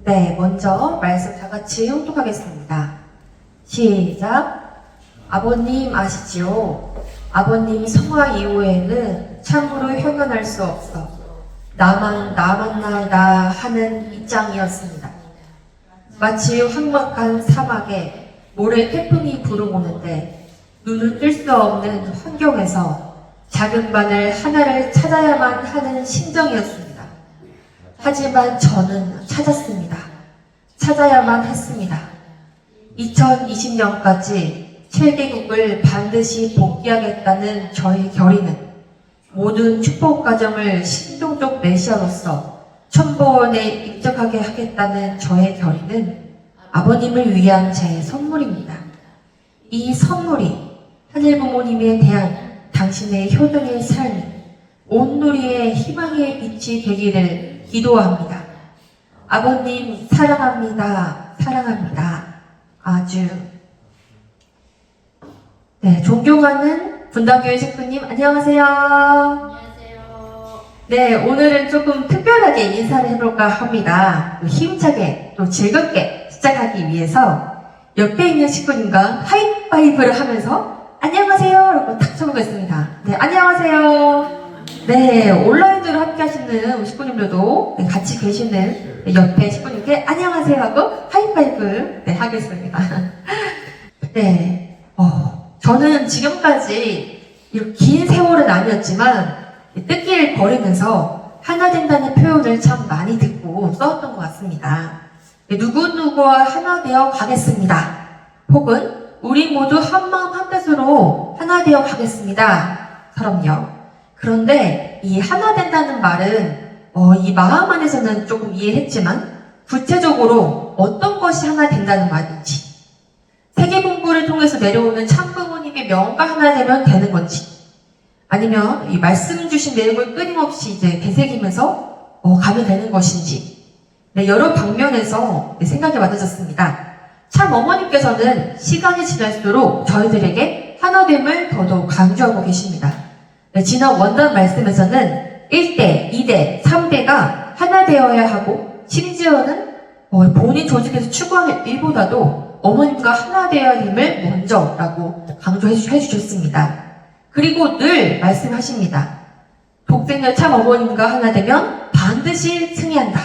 네, 먼저 말씀 다 같이 홍독하겠습니다. 시작. 아버님 아시지요? 아버님 성화 이후에는 참으로 현현할 수 없어 나만 나만나다 하는 입장이었습니다. 마치 황막한 사막에 모래 태풍이 불어오는데 눈을 뜰 수 없는 환경에서 작은 바늘 하나를 찾아야만 하는 심정이었습니다. 하지만 저는 찾았습니다. 찾아야만 했습니다. 2020년까지 7개국을 반드시 복귀하겠다는 저의 결의는 모든 축복 과정을 신종족 메시아로서 첨보원에 입적하게 하겠다는 저의 결의는 아버님을 위한 제 선물입니다. 이 선물이 하늘 부모님에 대한 당신의 효도의 삶이 온누리의 희망의 빛이 되기를 기도합니다. 아버님 사랑합니다. 사랑합니다. 아주 네, 존경하는 분당교회 식구님 안녕하세요. 안녕하세요. 네, 오늘은 조금 특별하게 인사를 해볼까 합니다. 또 힘차게 또 즐겁게 시작하기 위해서 옆에 있는 식구님과 하이파이브를 하면서 안녕하세요 라고 탁 쳐보겠습니다. 네, 안녕하세요. 네, 온라인으로 함께 하시는 우리 식구님들도 네, 같이 계시는 옆에 식구님께 안녕하세요 하고 하이파이브 네, 하겠습니다. 네, 저는 지금까지 이렇게 긴 세월은 아니었지만 뜻길 거리면서 하나 된다는 표현을 참 많이 듣고 써왔던 것 같습니다. 누구누구와 하나 되어 가겠습니다. 혹은 우리 모두 한마음 한뜻으로 하나 되어 가겠습니다. 처럼요. 그런데 이 하나 된다는 말은 이 마음 안에서는 조금 이해했지만 구체적으로 어떤 것이 하나 된다는 말인지 세계본부를 통해서 내려오는 참부모님의 명과 하나 되면 되는 건지 아니면 이 말씀 주신 내용을 끊임없이 이제 되새기면서 가면 되는 것인지 네, 여러 방면에서 생각이 많아졌습니다. 참 어머님께서는 시간이 지날수록 저희들에게 하나됨을 더더욱 강조하고 계십니다. 네, 지난 원단 말씀에서는 1대, 2대, 3대가 하나 되어야 하고 심지어는 본인 조직에서 추구하는 일보다도 어머님과 하나 되어야 함을 먼저라고 강조해 주셨습니다. 그리고 늘 말씀하십니다. 독생녀 참 어머님과 하나 되면 반드시 승리한다.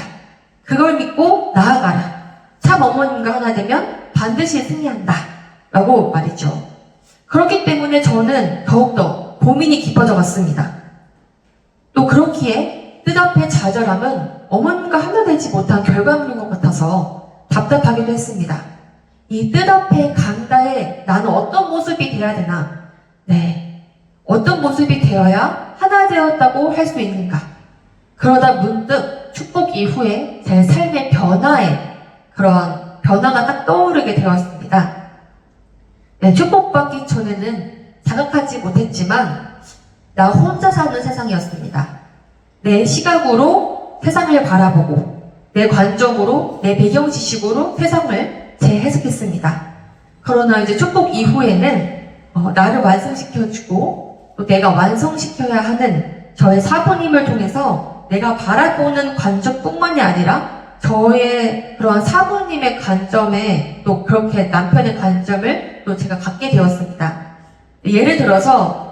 그걸 믿고 나아가라. 참 어머님과 하나 되면 반드시 승리한다. 라고 말이죠. 그렇기 때문에 저는 더욱더 고민이 깊어져 갔습니다. 또 그렇기에 뜻앞의 좌절함은 어머님과 하나 되지 못한 결과물인 것 같아서 답답하기도 했습니다. 이 뜻앞의 강다에 나는 어떤 모습이 되어야 되나? 네. 어떤 모습이 되어야 하나 되었다고 할 수 있는가? 그러다 문득 축복 이후에 제 삶의 변화에 그런 변화가 딱 떠오르게 되었습니다. 네, 축복받기 전에는 자각하지 못했지만 나 혼자 사는 세상이었습니다. 내 시각으로 세상을 바라보고 내 관점으로 내 배경 지식으로 세상을 재해석했습니다. 그러나 이제 축복 이후에는 나를 완성시켜주고 또 내가 완성시켜야 하는 저의 사부님을 통해서 내가 바라보는 관점뿐만이 아니라 저의 그런 사부님의 관점에 또 그렇게 남편의 관점을 또 제가 갖게 되었습니다. 예를 들어서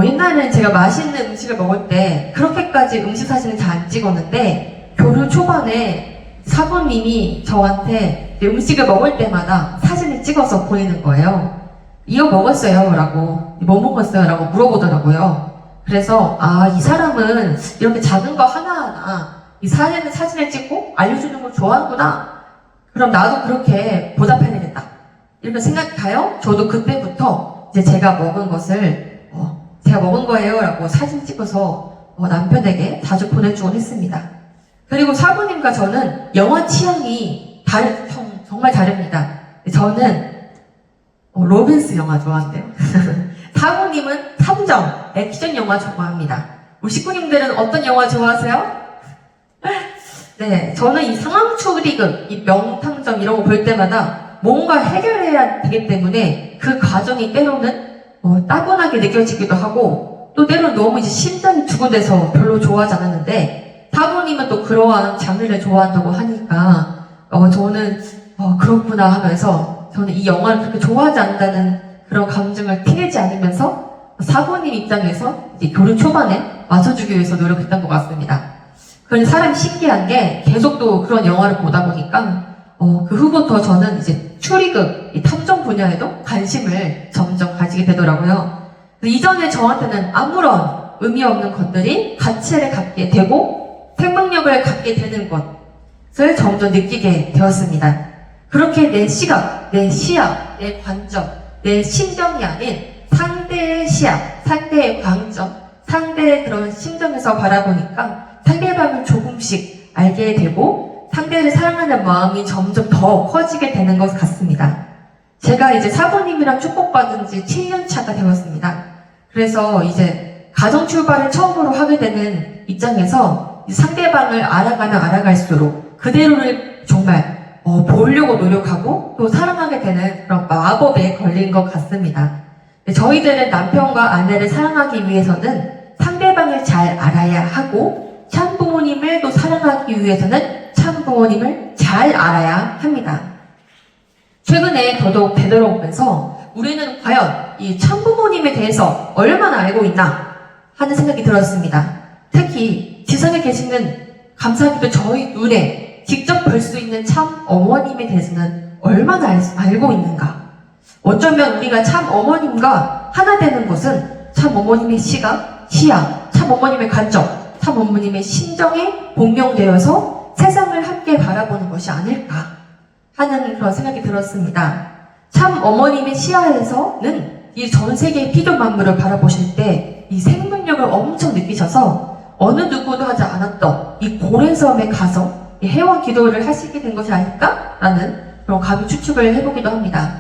옛날에는 제가 맛있는 음식을 먹을 때 그렇게까지 음식 사진을 잘 안 찍었는데 결혼 초반에 사부님이 저한테 음식을 먹을 때마다 사진을 찍어서 보내는 거예요. 이거 먹었어요? 라고 뭐 먹었어요? 라고 물어보더라고요. 그래서 이 사람은 이렇게 작은 거 하나하나 이 사진을 찍고 알려주는 걸 좋아하는구나. 그럼 나도 그렇게 보답해야 되겠다. 이렇게 생각하여 저도 그때부터 이제 제가 먹은 것을 제가 먹은 거예요 라고 사진 찍어서 남편에게 자주 보내주곤 했습니다. 그리고 사부님과 저는 영화 취향이 정말 다릅니다. 저는 로맨스 영화 좋아한대요. 사부님은 탐정, 액션 영화 좋아합니다. 우리 식구님들은 어떤 영화 좋아하세요? 네, 저는 이 상황 추리극, 이 명탐정 이런 거 볼 때마다 뭔가 해결해야 되기 때문에 그 과정이 때로는 따분하게 느껴지기도 하고 또 때로는 너무 이제 심장이 두근대서 별로 좋아하지 않았는데 사부님은 또 그러한 장르를 좋아한다고 하니까 저는 그렇구나 하면서 저는 이 영화를 그렇게 좋아하지 않는다는 그런 감정을 티내지 않으면서 사부님 입장에서 이제 교류 초반에 맞춰주기 위해서 노력했던 것 같습니다. 그런데 사람이 신기한 게 계속 또 그런 영화를 보다 보니까 그 후부터 저는 이제 추리극, 이 탐정 분야에도 관심을 점점 가지게 되더라고요. 이전에 저한테는 아무런 의미 없는 것들이 가치를 갖게 되고 생명력을 갖게 되는 것을 점점 느끼게 되었습니다. 그렇게 내 시각, 내 시야, 내 관점, 내 심정이 아닌 상대의 시야, 상대의 관점, 상대의 그런 심정에서 바라보니까 상대방을 조금씩 알게 되고 상대를 사랑하는 마음이 점점 더 커지게 되는 것 같습니다. 제가 이제 사부님이랑 축복받은 지 7년 차가 되었습니다. 그래서 이제 가정 출발을 처음으로 하게 되는 입장에서 상대방을 알아가면 알아갈수록 그대로를 정말 보려고 노력하고 또 사랑하게 되는 그런 마법에 걸린 것 같습니다. 저희들은 남편과 아내를 사랑하기 위해서는 상대방을 잘 알아야 하고 참 부모님을 또 사랑하기 위해서는 참 부모님을 잘 알아야 합니다. 최근에 더더욱 되돌아오면서 우리는 과연 이 참 부모님에 대해서 얼마나 알고 있나 하는 생각이 들었습니다. 특히 지상에 계시는 감사하게도 저희 눈에 직접 볼 수 있는 참 어머님에 대해서는 얼마나 알고 있는가. 어쩌면 우리가 참 어머님과 하나 되는 것은 참 어머님의 시각, 시야, 참 어머님의 관점, 참 어머님의 심정에 복명되어서 세상을 함께 바라보는 것이 아닐까 하는 그런 생각이 들었습니다. 참 어머님의 시야에서는 이 전 세계의 피조 만물을 바라보실 때 이 생명력을 엄청 느끼셔서 어느 누구도 하지 않았던 이 고래섬에 가서 이 회원 기도를 하시게 된 것이 아닐까라는 그런 감히 추측을 해보기도 합니다.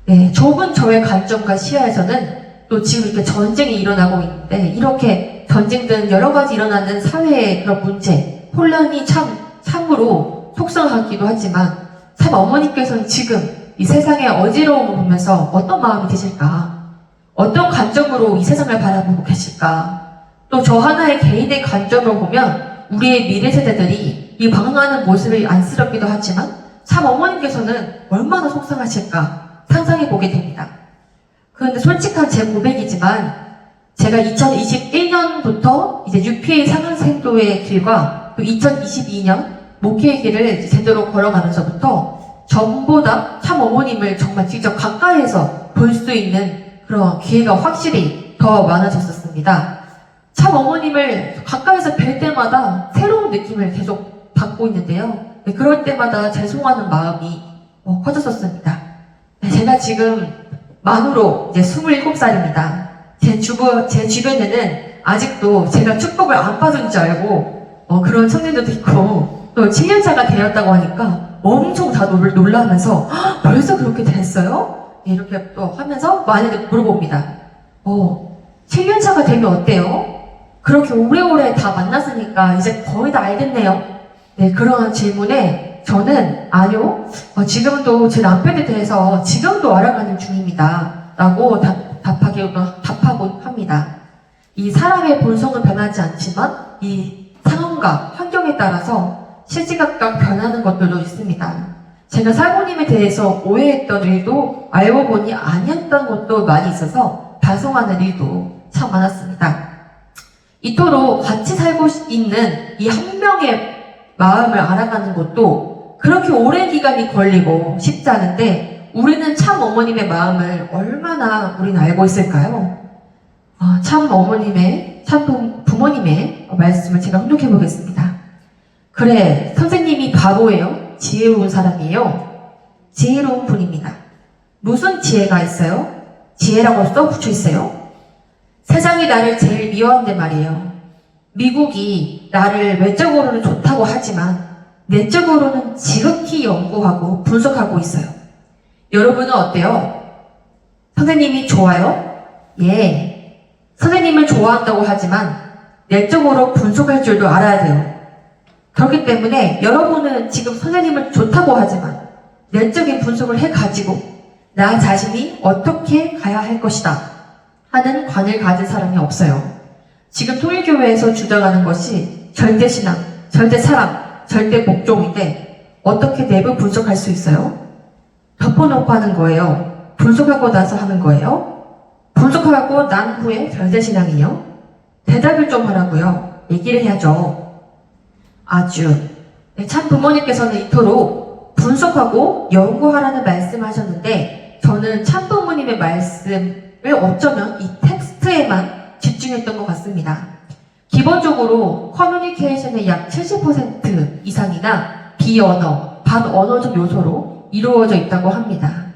네, 좁은 저의 관점과 시야에서는 또 지금 이렇게 전쟁이 일어나고 있는데 이렇게 전쟁 등 여러 가지 일어나는 사회의 그런 문제, 혼란이 참으로 속상하기도 하지만 참 어머니께서는 지금 이 세상의 어지러움을 보면서 어떤 마음이 드실까? 어떤 관점으로 이 세상을 바라보고 계실까? 또 저 하나의 개인의 관점을 보면 우리의 미래 세대들이 이 방황하는 모습이 안쓰럽기도 하지만 참 어머님께서는 얼마나 속상하실까 상상해 보게 됩니다. 그런데 솔직한 제 고백이지만 제가 2021년부터 이제 UPA 상한생도의 길과 또 2022년 목회의 길을 제대로 걸어가면서부터 전보다 참 어머님을 정말 직접 가까이에서 볼 수 있는 그런 기회가 확실히 더 많아졌었습니다. 참 어머님을 가까이서 뵐 때마다 새로운 느낌을 계속 받고 있는데요. 네, 그럴 때마다 죄송하는 마음이 커졌었습니다. 네, 제가 지금 만으로 이제 27살입니다. 제 주변에는 아직도 제가 축복을 안 받은 줄 알고 그런 청년들도 있고 또 7년차가 되었다고 하니까 엄청 다 놀라면서 벌써 그렇게 됐어요? 네, 이렇게 또 하면서 많이들 물어봅니다. 7년차가 되면 어때요? 그렇게 오래오래 다 만났으니까 이제 거의 다 알겠네요. 네, 그런 질문에 저는 아니요, 지금도 제 남편에 대해서 지금도 알아가는 중입니다. 라고 답하곤 합니다. 이 사람의 본성은 변하지 않지만 이 상황과 환경에 따라서 시시각각 변하는 것들도 있습니다. 제가 사모님에 대해서 오해했던 일도 알고 보니 아니었던 것도 많이 있어서 반성하는 일도 참 많았습니다. 이토록 같이 살고 있는 이 한 명의 마음을 알아가는 것도 그렇게 오랜 기간이 걸리고 쉽지 않은데 우리는 참 어머님의 마음을 얼마나 우리는 알고 있을까요? 참 어머님의, 참 부모님의 말씀을 제가 훈독해 보겠습니다. 그래, 선생님이 바보예요? 지혜로운 사람이에요? 지혜로운 분입니다. 무슨 지혜가 있어요? 지혜라고 써붙여 있어요? 세상이 나를 제일 미워한단 말이에요. 미국이 나를 외적으로는 좋다고 하지만 내적으로는 지극히 연구하고 분석하고 있어요. 여러분은 어때요? 선생님이 좋아요? 예. 선생님을 좋아한다고 하지만 내적으로 분석할 줄도 알아야 돼요. 그렇기 때문에 여러분은 지금 선생님을 좋다고 하지만 내적인 분석을 해가지고 나 자신이 어떻게 가야 할 것이다 하는 관을 가진 사람이 없어요. 지금 통일교회에서 주장하는 것이 절대신앙, 절대사랑, 절대복종인데 어떻게 내부 분석할 수 있어요? 덮어놓고 하는 거예요? 분석하고 나서 하는 거예요? 분석하고 난 후에 별대신앙이요? 대답을 좀 하라고요. 얘기를 해야죠. 아주. 네, 참 부모님께서는 이토록 분석하고 연구하라는 말씀을 하셨는데 저는 참 부모님의 말씀을 어쩌면 이 텍스트에만 집중했던 것 같습니다. 기본적으로 커뮤니케이션의 약 70% 이상이나 비언어, 반언어적 요소로 이루어져 있다고 합니다.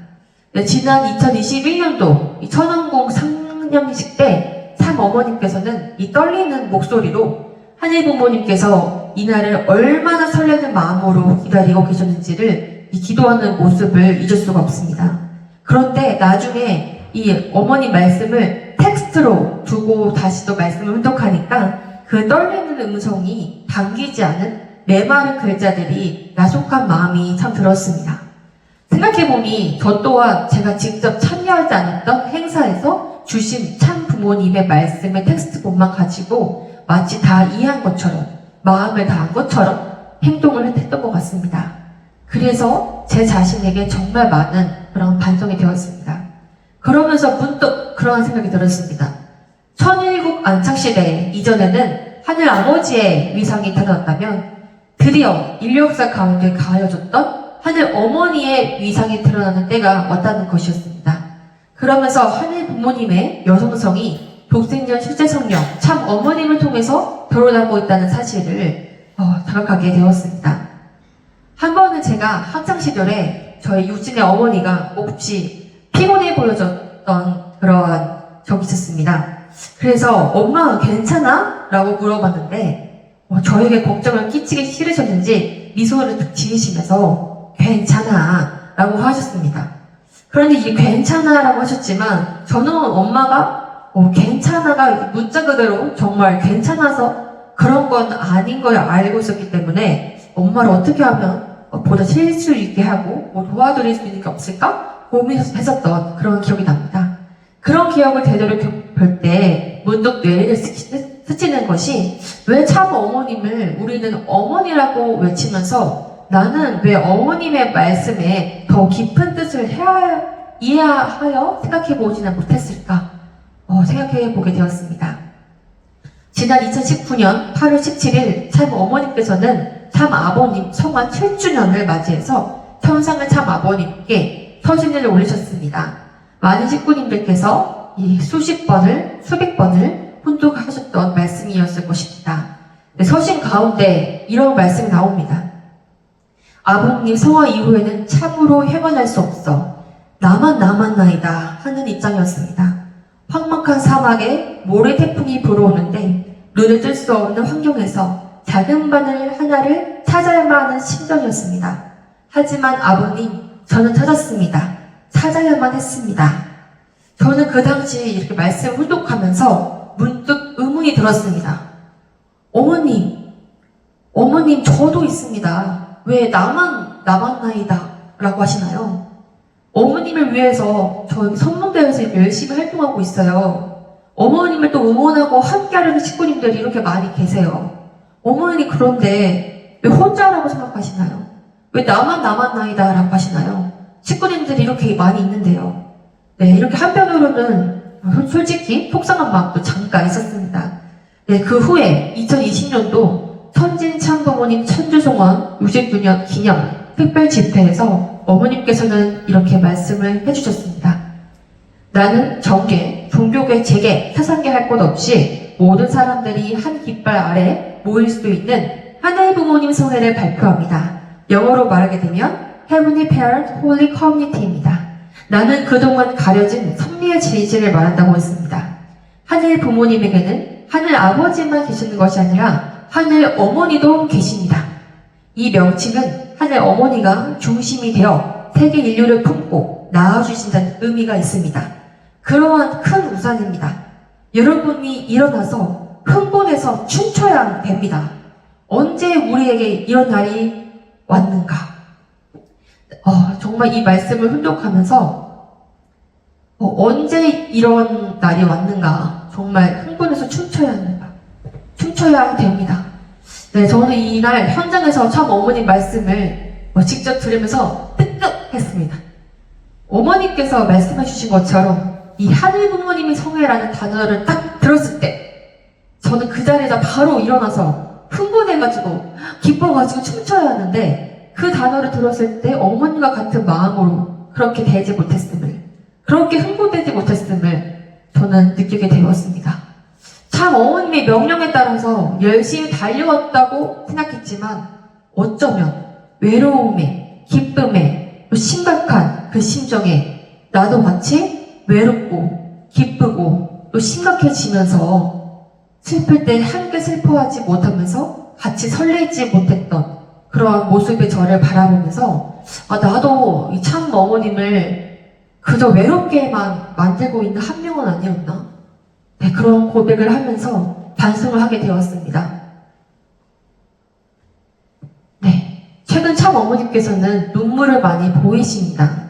네, 지난 2021년도 이 천왕공 상념식 때 참 어머님께서는 이 떨리는 목소리로 하늘 부모님께서 이날을 얼마나 설레는 마음으로 기다리고 계셨는지를 이 기도하는 모습을 잊을 수가 없습니다. 그런데 나중에 이 어머님 말씀을 텍스트로 두고 다시 또 말씀을 훈독하니까 그 떨리는 음성이 당기지 않은 메마른 글자들이 야속한 마음이 참 들었습니다. 생각해보니 저 또한 제가 직접 참여하지 않았던 행사에서 주신 참 부모님의 말씀의 텍스트본만 가지고 마치 다 이해한 것처럼 마음을 다한 것처럼 행동을 했던 것 같습니다. 그래서 제 자신에게 정말 많은 그런 반성이 되었습니다. 그러면서 문득 그런 생각이 들었습니다. 천일국 안착시대 이전에는 하늘 아버지의 위상이 드러났다면 드디어 인류 역사 가운데 가려졌던 하늘 어머니의 위상이 드러나는 때가 왔다는 것이었습니다. 그러면서 하늘 부모님의 여성성이 독생전 실제 성령 참 어머님을 통해서 드러나고 있다는 사실을 자각하게 되었습니다. 한 번은 제가 학창 시절에 저희 육진의 어머니가 몹시 피곤해 보여졌던 그런 적이 있었습니다. 그래서 엄마 괜찮아? 라고 물어봤는데 저에게 걱정을 끼치기 싫으셨는지 미소를 툭 지으시면서 괜찮아 라고 하셨습니다. 그런데 이게 괜찮아 라고 하셨지만 저는 엄마가 괜찮아가 문자 그대로 정말 괜찮아서 그런 건 아닌 걸 알고 있었기 때문에 엄마를 어떻게 하면 보다 쉴 수 있게 하고 도와드릴 수 있는 게 없을까 고민했었던 그런 기억이 납니다. 그런 기억을 되돌아볼 때 문득 뇌를 스치는 것이 왜 참 어머님을 우리는 어머니라고 외치면서 나는 왜 어머님의 말씀에 더 깊은 뜻을 이해하여 생각해보지는 못했을까 생각해보게 되었습니다. 지난 2019년 8월 17일 참 어머님께서는 참 아버님 성환 7주년을 맞이해서 천상의 참 아버님께 서신을 올리셨습니다. 많은 식구님들께서 수백 번을 훈독하셨던 말씀이었을 것입니다. 서신 가운데 이런 말씀이 나옵니다. 아버님 성화 이후에는 참으로 행언할 수 없어 나만 남았나이다 하는 입장이었습니다. 황막한 사막에 모래 태풍이 불어오는데 눈을 뜰 수 없는 환경에서 작은 바늘 하나를 찾아야만 하는 심정이었습니다. 하지만 아버님, 저는 찾았습니다. 찾아야만 했습니다. 저는 그 당시 이렇게 말씀을 훈독하면서 문득 의문이 들었습니다. 어머님 저도 있습니다. 왜 나만 남았나이다 라고 하시나요? 어머님을 위해서 저 선문대에서 열심히 활동하고 있어요. 어머님을 또 응원하고 함께하려는 식구님들이 이렇게 많이 계세요. 어머니 그런데 왜 혼자라고 생각하시나요? 왜 나만 남았나이다 라고 하시나요? 식구님들이 이렇게 많이 있는데요. 네, 이렇게 한편으로는 솔직히 속상한 마음도 잠깐 있었습니다. 네, 그 후에 2020년도 천진 참부모님 천주송원 69년 기념 특별 집회에서 어머님께서는 이렇게 말씀을 해주셨습니다. 나는 정계, 종교계, 재계, 사상계 할 것 없이 모든 사람들이 한 깃발 아래 모일 수 있는 하나의 부모님 성회를 발표합니다. 영어로 말하게 되면 Heavenly Parent Holy Community입니다. 나는 그동안 가려진 섭리의 진실을 말한다고 했습니다. 하늘 부모님에게는 하늘 아버지만 계시는 것이 아니라 하늘 어머니도 계십니다. 이 명칭은 하늘 어머니가 중심이 되어 세계 인류를 품고 낳아주신다는 의미가 있습니다. 그러한 큰 우산입니다. 여러분이 일어나서 흥분해서 춤춰야 됩니다. 언제 우리에게 이런 날이 왔는가? 정말 이 말씀을 훈독하면서 언제 이런 날이 왔는가? 정말 흥분해서 춤춰야 됩니다. 네, 저는 이날 현장에서 참 어머님 말씀을 직접 들으면서 뜨끔했습니다. 어머니께서 말씀해 주신 것처럼 이 하늘 부모님이 성회라는 단어를 딱 들었을 때 저는 그 자리에서 바로 일어나서 흥분해가지고 기뻐가지고 춤춰야 하는데 그 단어를 들었을 때 어머니와 같은 마음으로 그렇게 대지 못했음을, 그렇게 흥분되지 못했음을 저는 느끼게 되었습니다. 참 어머님의 명령에 따라서 열심히 달려왔다고 생각했지만 어쩌면 외로움에, 기쁨에, 또 심각한 그 심정에 나도 같이 외롭고 기쁘고 또 심각해지면서 슬플 때 함께 슬퍼하지 못하면서 같이 설레지 못했던 그러한 모습의 저를 바라보면서 나도 이 참 어머님을 그저 외롭게만 만들고 있는 한 명은 아니었나? 네, 그런 고백을 하면서 반성을 하게 되었습니다. 네, 최근 참 어머님께서는 눈물을 많이 보이십니다.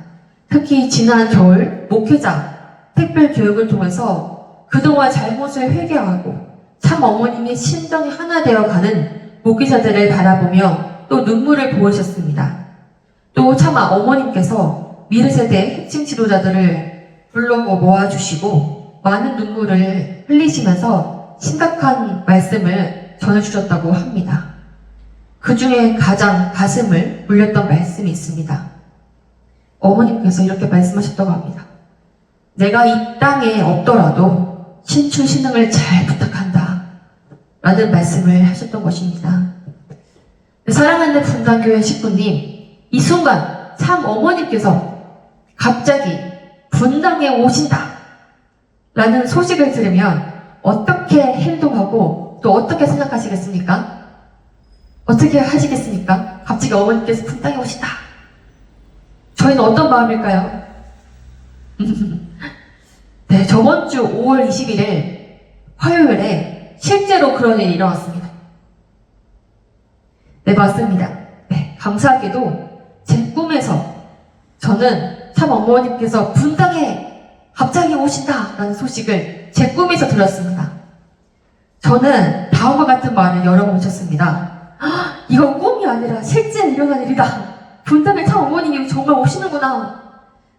특히 지난 겨울 목회자 특별 교육을 통해서 그동안 잘못을 회개하고 참 어머님의 심정이 하나 되어가는 목회자들을 바라보며 또 눈물을 보이셨습니다. 또 참 어머님께서 미르세대 핵심 지도자들을 불러 모아주시고 많은 눈물을 흘리시면서 심각한 말씀을 전해주셨다고 합니다. 그 중에 가장 가슴을 울렸던 말씀이 있습니다. 어머님께서 이렇게 말씀하셨다고 합니다. 내가 이 땅에 없더라도 신출신흥을 잘 부탁한다 라는 말씀을 하셨던 것입니다. 사랑하는 분당교회 식구님, 이 순간 참 어머님께서 갑자기 분당에 오신다 라는 소식을 들으면 어떻게 행동하고 또 어떻게 생각하시겠습니까? 어떻게 하시겠습니까? 갑자기 어머님께서 분당에 오신다. 저희는 어떤 마음일까요? 네, 저번 주 5월 21일 화요일에 실제로 그런 일이 일어났습니다. 네, 맞습니다. 네, 감사하게도 제 꿈에서 저는 참 어머님께서 분당에 갑자기 오신다라는 소식을 제 꿈에서 들었습니다. 저는 다음과 같은 말을 여러 번 외쳤습니다. 이건 꿈이 아니라 실제 일어난 일이다. 분당에 참 어머님이 정말 오시는구나.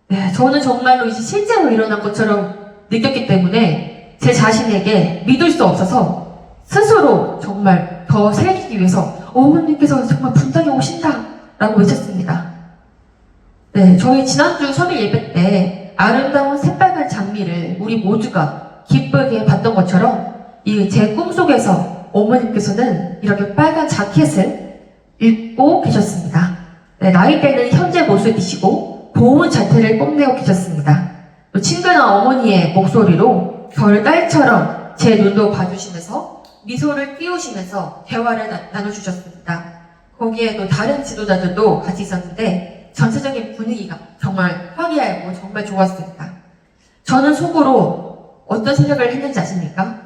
네, 저는 정말로 이제 실제로 일어난 것처럼 느꼈기 때문에 제 자신에게 믿을 수 없어서 스스로 정말 더 새기기 위해서 어머님께서 정말 분당에 오신다 라고 외쳤습니다. 네, 저희 지난주 설일 예배 때 아름다운 새빨간 장미를 우리 모두가 기쁘게 봤던 것처럼 이 제 꿈속에서 어머님께서는 이렇게 빨간 자켓을 입고 계셨습니다. 네, 나이대는 현재 모습이시고 고운 자태를 뽐내고 계셨습니다. 또 친근한 어머니의 목소리로 별딸처럼 제 눈도 봐주시면서 미소를 띄우시면서 대화를 나눠주셨습니다. 거기에 또 다른 지도자들도 같이 있었는데 전체적인 분위기가 정말 화기애애하고 정말 좋았습니다. 저는 속으로 어떤 생각을 했는지 아십니까?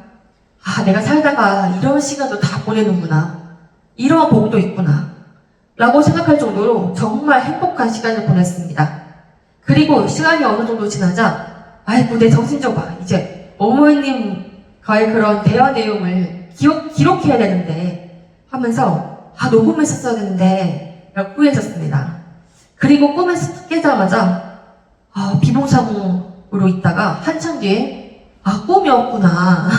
내가 살다가 이런 시간도 다 보내는구나. 이런 복도 있구나. 라고 생각할 정도로 정말 행복한 시간을 보냈습니다. 그리고 시간이 어느 정도 지나자 아이고 내 정신 좀 봐. 이제 어머님과의 그런 대화 내용을 기록해야 되는데 하면서 녹음했었어야 되는데 라고 후회했었습니다. 그리고 꿈에서 깨자마자 비몽사몽으로 있다가 한참 뒤에 꿈이었구나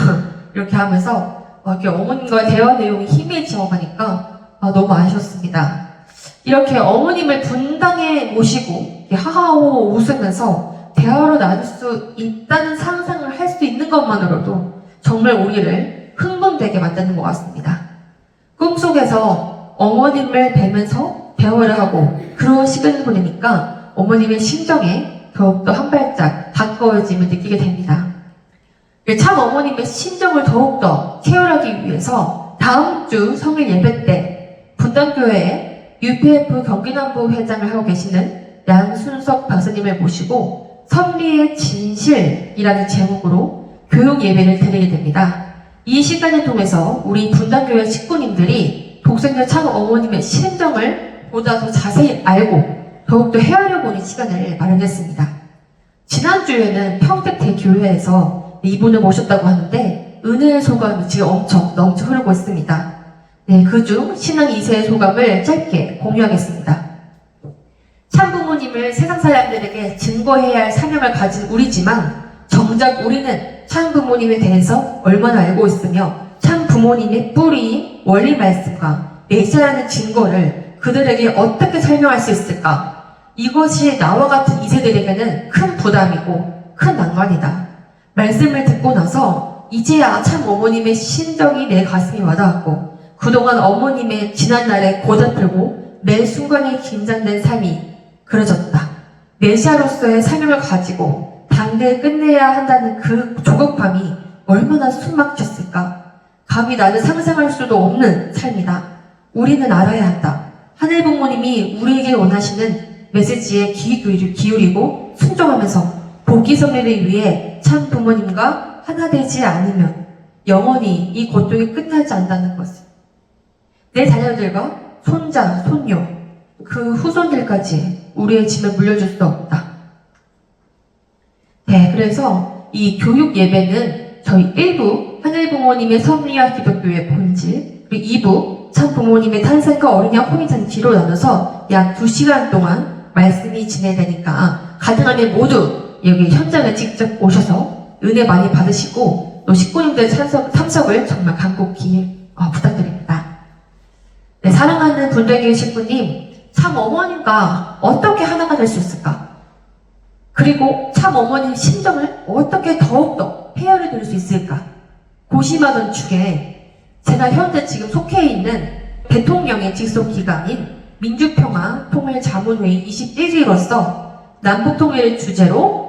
이렇게 하면서 이렇게 어머님과의 대화 내용이 희미해지고 가니까 너무 아쉬웠습니다. 이렇게 어머님을 분당에 모시고 하하호 웃으면서 대화로 나눌 수 있다는 상상을 할 수 있는 것만으로도 정말 우리를 흥분되게 만드는 것 같습니다. 꿈속에서 어머님을 뵈면서 대화를 하고 그런 시간을 보내니까 어머님의 심정에 더욱더 한 발짝 가까워짐을 느끼게 됩니다. 참 어머님의 심정을 더욱더 체열하기 위해서 다음 주 성일 예배 때 분당교회에 UPF 경기남부 회장을 하고 계시는 양순석 박사님을 모시고 선리의 진실이라는 제목으로 교육 예배를 드리게 됩니다. 이 시간을 통해서 우리 분당교회 식구님들이 독생자 참 어머님의 심정을 보다 더 자세히 알고 더욱더 헤아려 보는 시간을 마련했습니다. 지난주에는 평택대교회에서 이분을 모셨다고 하는데 은혜의 소감이 지금 엄청 넘쳐 흐르고 있습니다. 네, 그중 신앙 2세의 소감을 짧게 공유하겠습니다. 참부모님을 세상 사람들에게 증거해야 할 사명을 가진 우리지만 정작 우리는 참부모님에 대해서 얼마나 알고 있으며 참부모님의 뿌리인 원리 말씀과 메시아라는 증거를 그들에게 어떻게 설명할 수 있을까? 이것이 나와 같은 2세들에게는 큰 부담이고 큰 낭만이다. 말씀을 듣고 나서 이제야 참 어머님의 심정이 내 가슴이 와닿았고 그동안 어머님의 지난날에 고달프고 매 순간에 긴장된 삶이 그려졌다. 메시아로서의 사명을 가지고 당대에 끝내야 한다는 그 조급함이 얼마나 숨막혔을까. 감히 나는 상상할 수도 없는 삶이다. 우리는 알아야 한다. 하늘 부모님이 우리에게 원하시는 메시지에 귀 기울이고 순종하면서 복귀 섭리를 위해 참 부모님과 하나 되지 않으면 영원히 이 고통이 끝나지 않는다는 것을. 내 자녀들과 손자, 손녀, 그 후손들까지 우리의 짐을 물려줄 수 없다. 네, 그래서 이 교육 예배는 저희 1부 하늘 부모님의 섭리와 기독교의 본질, 그리고 2부 참 부모님의 탄생과 어린이 혼인잔치로 나눠서 약 2시간 동안 말씀이 진행되니까 가능하면 모두 여기 현장에 직접 오셔서 은혜 많이 받으시고 또 식구님들 참석을 정말 간곡히 부탁드립니다. 네, 사랑하는 분들에게 식구님, 참 어머님과 어떻게 하나가 될 수 있을까? 그리고 참 어머님 심정을 어떻게 더욱더 헤아려 드릴 수 있을까? 고심하던 중에 제가 현재 지금 속해 있는 대통령의 직속 기관인 민주평화 통일자문회의 21기로서 남북통일을 주제로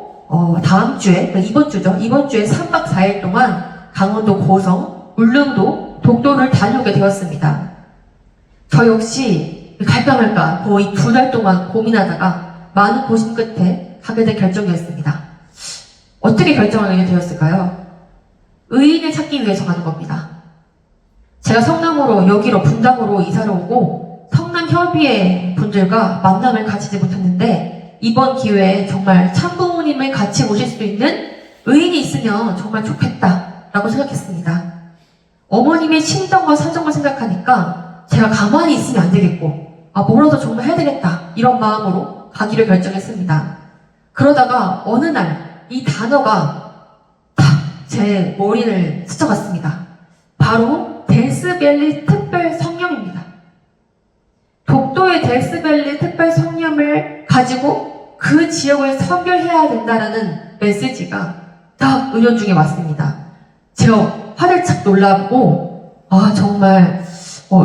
다음 주에, 이번 주에 3박 4일 동안 강원도 고성, 울릉도, 독도를 다녀오게 되었습니다. 저 역시 갈까 말까 거의 2달 동안 고민하다가 많은 고심 끝에 하게 된 결정이었습니다. 어떻게 결정하게 되었을까요? 의인을 찾기 위해서 가는 겁니다. 제가 성남으로 여기로 분당으로 이사를 오고 성남협의회 분들과 만남을 가지지 못했는데 이번 기회에 정말 참부모님을 같이 모실 수 있는 의인이 있으면 정말 좋겠다라고 생각했습니다. 어머님의 심정과 사정을 생각하니까 제가 가만히 있으면 안 되겠고 뭐라도 정말 해야 되겠다 이런 마음으로 가기를 결정했습니다. 그러다가 어느 날 이 단어가 탁 제 머리를 스쳐갔습니다. 바로 데스밸리 특별 성령입니다. 독도의 데스밸리 특별 성령을 가지고 그 지역을 선별해야 된다라는 메시지가 딱 은연중에 왔습니다. 제가 화들짝 놀라고 정말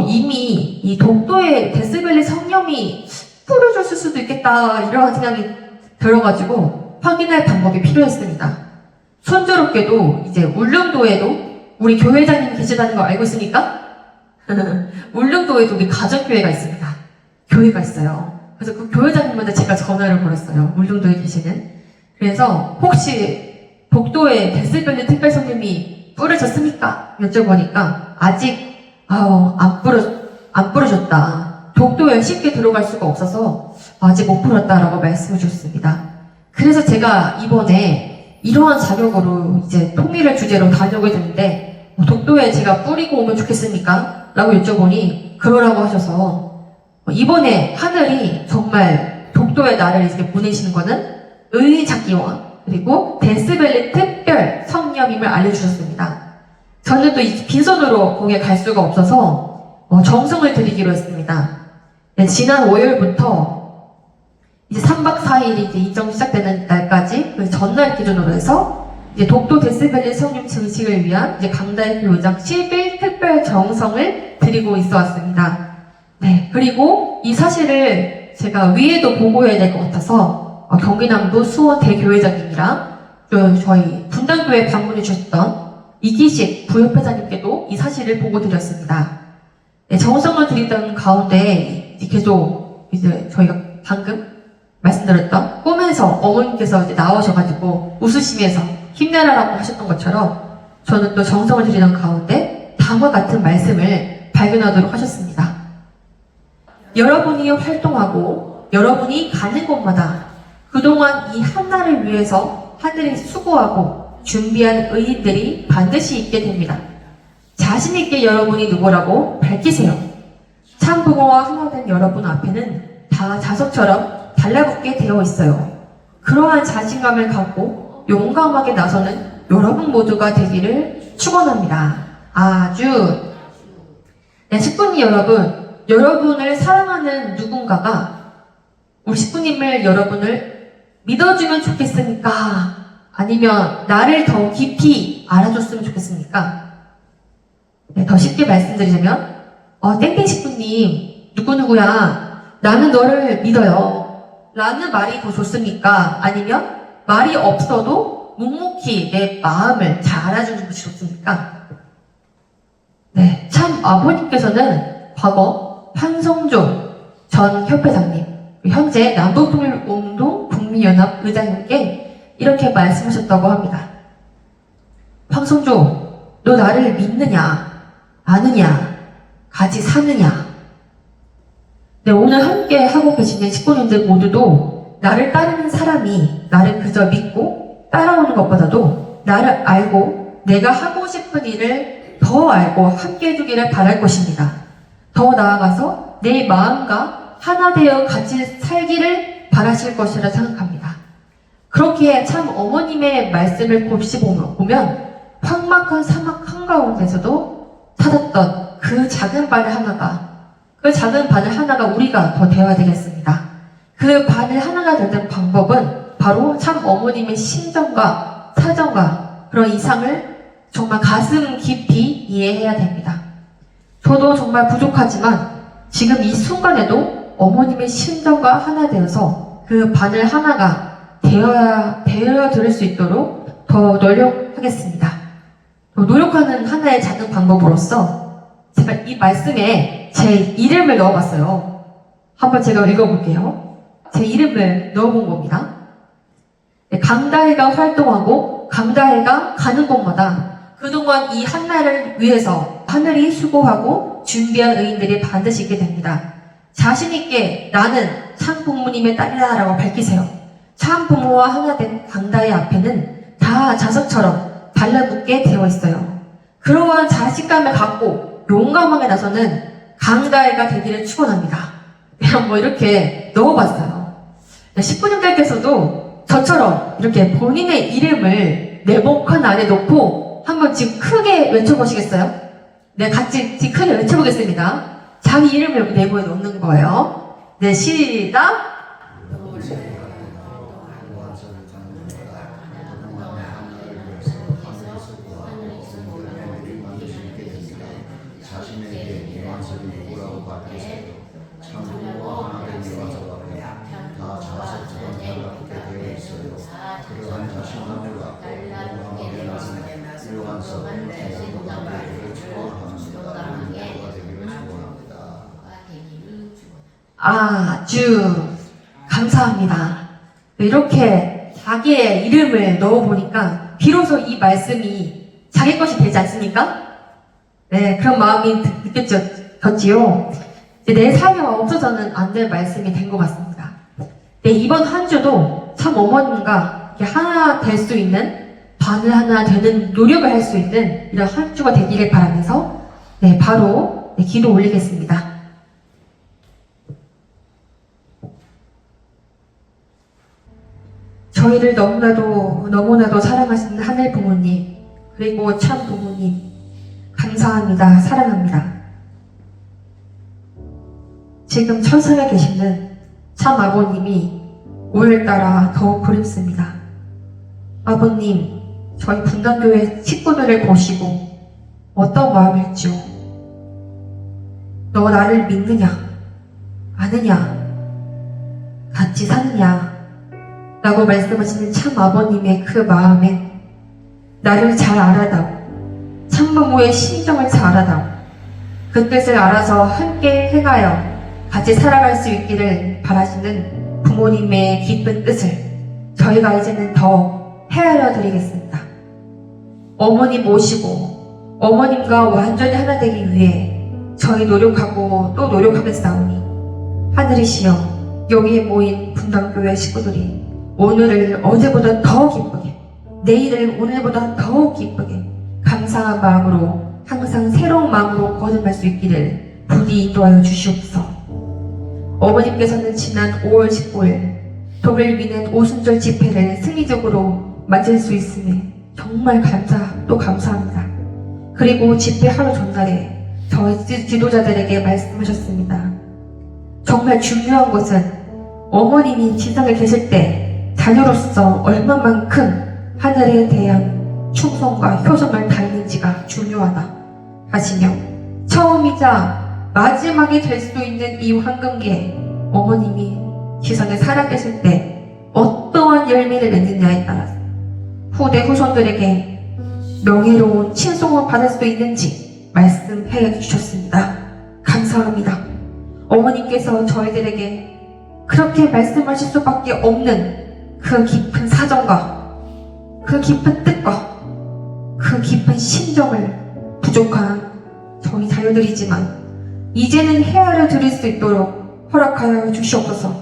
이미 이 독도의 데스밸리 성령이 뿌려줬을 수도 있겠다 이런 생각이 들어가지고 확인할 방법이 필요했습니다. 순조롭게도 이제 울릉도에도 우리 교회장님 계시다는 거 알고 있습니까? 울릉도에도 우리 가정교회가 있습니다. 교회가 있어요. 그래서 그 교회장님한테 제가 전화를 걸었어요. 울릉도에 계시는. 그래서 혹시 독도에 데스밸리 특별성님이 뿌려졌습니까? 여쭤보니까 아직 안 뿌려졌다. 독도에 쉽게 들어갈 수가 없어서 아직 못 뿌렸다라고 말씀을 주셨습니다. 그래서 제가 이번에 이러한 자격으로 이제 통일을 주제로 다녀오게 됐는데 독도에 제가 뿌리고 오면 좋겠습니까? 라고 여쭤보니 그러라고 하셔서 이번에 하늘이 정말 독도에 나를 이렇게 보내시는 거는 의인 찾기와 그리고 데스밸리 특별 성령임을 알려주셨습니다. 저는 또 빈손으로 거기에 갈 수가 없어서 정성을 들이기로 했습니다. 네, 지난 월요일부터 이제 3박 4일이 이제 일정이 시작되는 날까지 그 전날 기준으로 해서 이제 독도 데스밸리 성령 증식을 위한 이제 강달 교장 10일 특별 정성을 드리고 있어 왔습니다. 네, 그리고 이 사실을 제가 위에도 보고해야 될 것 같아서 경기남도 수원 대교회장님이랑 또 저희 분당교회 방문해 주셨던 이기식 부협회장님께도 이 사실을 보고 드렸습니다. 네, 정성을 드리던 가운데 계속 이제 저희가 방금 말씀드렸던 꿈에서 어머님께서 이제 나오셔가지고 웃으시면서 힘내라라고 하셨던 것처럼 저는 또 정성을 드리던 가운데 다음과 같은 말씀을 발견하도록 하셨습니다. 여러분이 활동하고 여러분이 가는 곳마다 그동안 이 한나를 위해서 하늘이 수고하고 준비한 의인들이 반드시 있게 됩니다. 자신있게 여러분이 누구라고 밝히세요. 참 부모와 하나된 여러분 앞에는 다 자석처럼 달라붙게 되어 있어요. 그러한 자신감을 갖고 용감하게 나서는 여러분 모두가 되기를 축원합니다. 아주. 네, 식구님 여러분, 여러분을 사랑하는 누군가가 우리 식구님을 여러분을 믿어주면 좋겠습니까? 아니면 나를 더 깊이 알아줬으면 좋겠습니까? 네, 더 쉽게 말씀드리자면 땡땡 식구님 누구누구야 나는 너를 믿어요 라는 말이 더 좋습니까? 아니면 말이 없어도 묵묵히 내 마음을 잘 알아주는 것이 좋습니까? 네, 참 아버님께서는 과거潘성조 전 협회장님, 현재 남북통일운동 북미연합 의장님께 이렇게 말씀하셨다고 합니다. 황성조, 너 나를 믿느냐, 아느냐, 같이 사느냐. 네, 오늘 함께 하고 계시는 식구님들 모두도 나를 따르는 사람이 나를 그저 믿고 따라오는 것보다도 나를 알고 내가 하고 싶은 일을 더 알고 함께 해주기를 바랄 것입니다. 더 나아가서 내 마음과 하나 되어 같이 살기를 바라실 것이라 생각합니다. 그렇게 참 어머님의 말씀을 보면 황막한 사막 한가운데서도 찾았던 그 작은 바늘 하나가 우리가 더 되어야 되겠습니다. 그 바늘 하나가 되는 방법은 바로 참 어머님의 심정과 사정과 그런 이상을 정말 가슴 깊이 이해해야 됩니다. 저도 정말 부족하지만 지금 이 순간에도 어머님의 심정과 하나 되어서 그 바늘 하나가 되어드릴 수 있도록 더 노력하겠습니다. 노력하는 하나의 작은 방법으로서 제가 이 말씀에 제 이름을 넣어봤어요. 한번 제가 읽어볼게요. 제 이름을 넣어본 겁니다. 강다혜가 활동하고 강다혜가 가는 곳마다 그동안 이 한나를 위해서 하늘이 수고하고 준비한 의인들이 반드시 있게 됩니다. 자신있게 나는 참 부모님의 딸이다 라고 밝히세요. 참 부모와 하나 된 강다혜 앞에는 다 자석처럼 달라붙게 되어 있어요. 그러한 자신감을 갖고 용감하게 나서는 강다혜가 되기를 축원합니다. 그냥 뭐 이렇게 넣어봤어요. 식구님들께서도 저처럼 이렇게 본인의 이름을 네모칸 안에 놓고 한번 지금 크게 외쳐보시겠어요? 네, 같이 크게 외쳐보겠습니다. 자기 이름을 네모에 놓는 거예요. 네, 시작! 아주 감사합니다. 이렇게 자기의 이름을 넣어보니까 비로소 이 말씀이 자기 것이 되지 않습니까? 네, 그런 마음이 느껴졌지요. 내 삶에 없어서는 안 될 말씀이 된 것 같습니다. 네, 이번 한 주도 참 어머님과 이렇게 하나 될 수 있는, 바늘 하나 되는 노력을 할 수 있는 이런 한 주가 되기를 바라면서 네, 바로 기도 올리겠습니다. 저희를 너무나도 사랑하시는 하늘 부모님, 그리고 참 부모님, 감사합니다. 사랑합니다. 지금 천상에 계시는 참 아버님이 오늘따라 더욱 그립습니다. 아버님, 저희 분당교회 식구들을 보시고 어떤 마음일지요? 너 나를 믿느냐? 아느냐? 같이 사느냐? 라고 말씀하시는 참 아버님의 그 마음에 나를 잘 알아다오, 참부모의 심정을 잘 알아다오, 그 뜻을 알아서 함께 해가여 같이 살아갈 수 있기를 바라시는 부모님의 깊은 뜻을 저희가 이제는 더 헤아려 드리겠습니다. 어머님 모시고 어머님과 완전히 하나 되기 위해 저희 노력하고 또 노력하겠사오니 하늘이시여, 여기에 모인 분당교회 식구들이 오늘을 어제보다 더 기쁘게, 내일을 오늘보다 더 기쁘게 감사한 마음으로 항상 새로운 마음으로 거듭날 수 있기를 부디 인도하여 주시옵소서. 어머님께서는 지난 5월 19일 독일 위는 오순절 집회를 승리적으로 맞을 수 있음에 정말 또 감사합니다. 그리고 집회 하루 전날에 저희 지도자들에게 말씀하셨습니다. 정말 중요한 것은 어머님이 지상에 계실 때 자녀로서 얼마만큼 하늘에 대한 충성과 효성을 다했는지가 중요하다 하시며 처음이자 마지막이 될 수도 있는 이 황금기에 어머님이 지상에 살아계실 때 어떠한 열매를 맺느냐에 따라서 후대 후손들에게 명예로운 칭송을 받을 수도 있는지 말씀해 주셨습니다. 감사합니다. 어머님께서 저희들에게 그렇게 말씀하실 수밖에 없는 그 깊은 사정과 그 깊은 뜻과 그 깊은 심정을 부족한 저희 자녀들이지만 이제는 헤아려 드릴 수 있도록 허락하여 주시옵소서.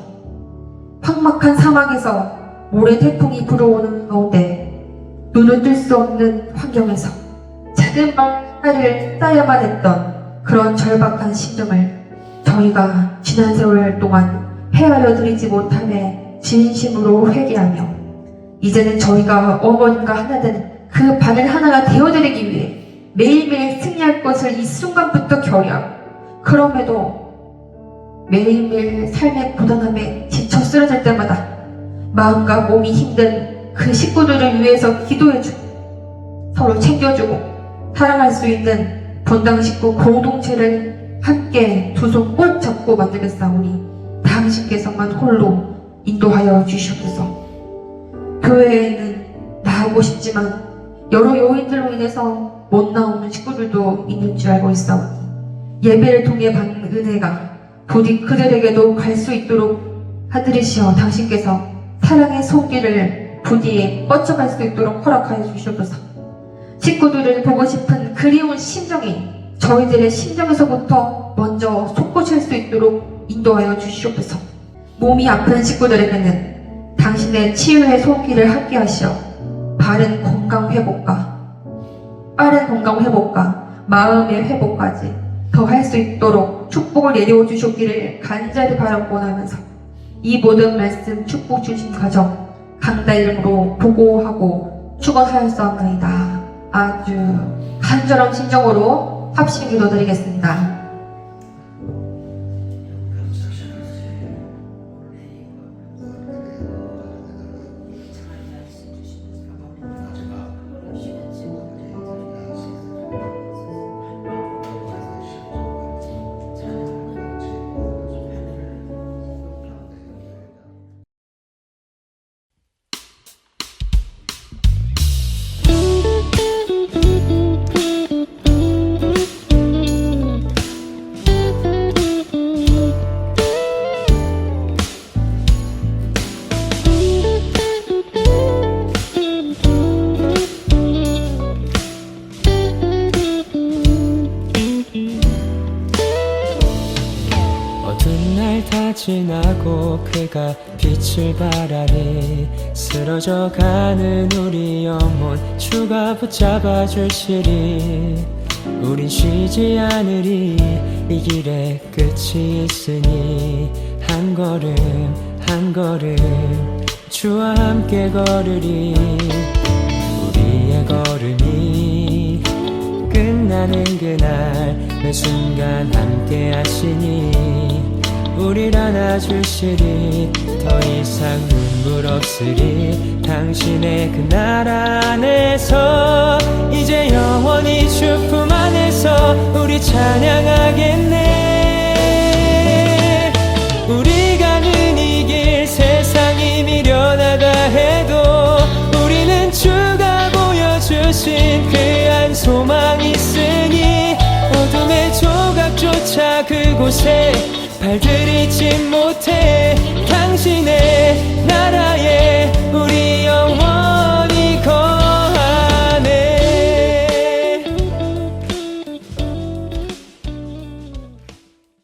팍막한 사막에서 모래 태풍이 불어오는 가운데 눈을 뜰 수 없는 환경에서 작은 말을 따야만 했던 그런 절박한 심정을 저희가 지난 세월 동안 헤아려 드리지 못함에 진심으로 회개하며 이제는 저희가 어머님과 하나 된 그 바늘 하나가 되어드리기 위해 매일매일 승리할 것을 이 순간부터 결의하고 그럼에도 매일매일 삶의 고단함에 지쳐 쓰러질 때마다 마음과 몸이 힘든 그 식구들을 위해서 기도해주고 서로 챙겨주고 사랑할 수 있는 본당 식구 공동체를 함께 두 손 꼭 잡고 만들겠사오니 당신께서만 홀로 인도하여 주시옵소서. 교회에는 나오고 싶지만 여러 요인들로 인해서 못 나오는 식구들도 있는 줄 알고 있사오니 예배를 통해 받는 은혜가 부디 그들에게도 갈 수 있도록 하드리시어 당신께서 사랑의 손길을 부디 뻗쳐갈 수 있도록 허락하여 주시옵소서. 식구들을 보고 싶은 그리운 심정이 저희들의 심정에서부터 먼저 솟구칠 수 있도록 인도하여 주시옵소서. 몸이 아픈 식구들에게는 당신의 치유의 손길을 함께 하시어 빠른 건강 회복과 마음의 회복까지 더 할 수 있도록 축복을 내려 주셨기를 간절히 바라고나면서 이 모든 말씀 축복 주신 가정 강다 이름으로 보고하고 축원하였사옵나이다. 아주 간절한 심정으로 합심 기도드리겠습니다. 지나고 그가 빛을 발하니 쓰러져가는 우리 영혼 주가 붙잡아 주시리. 우린 쉬지 않으리. 이 길에 끝이 있으니 한 걸음 한 걸음 주와 함께 걸으리. 우리의 걸음이 끝나는 그날 매 순간 함께 하시니 우릴 안아주시리. 더 이상 눈물 없으리. 당신의 그 나라 안에서 이제 영원히 주품 안에서 우리 찬양하겠네. 우리 가는 이 길 세상이 미련하다 해도 우리는 주가 보여주신 그 한 소망 있으니 어둠의 조각조차 그곳에 발들이지 못해. 당신의 나라에 우리 영원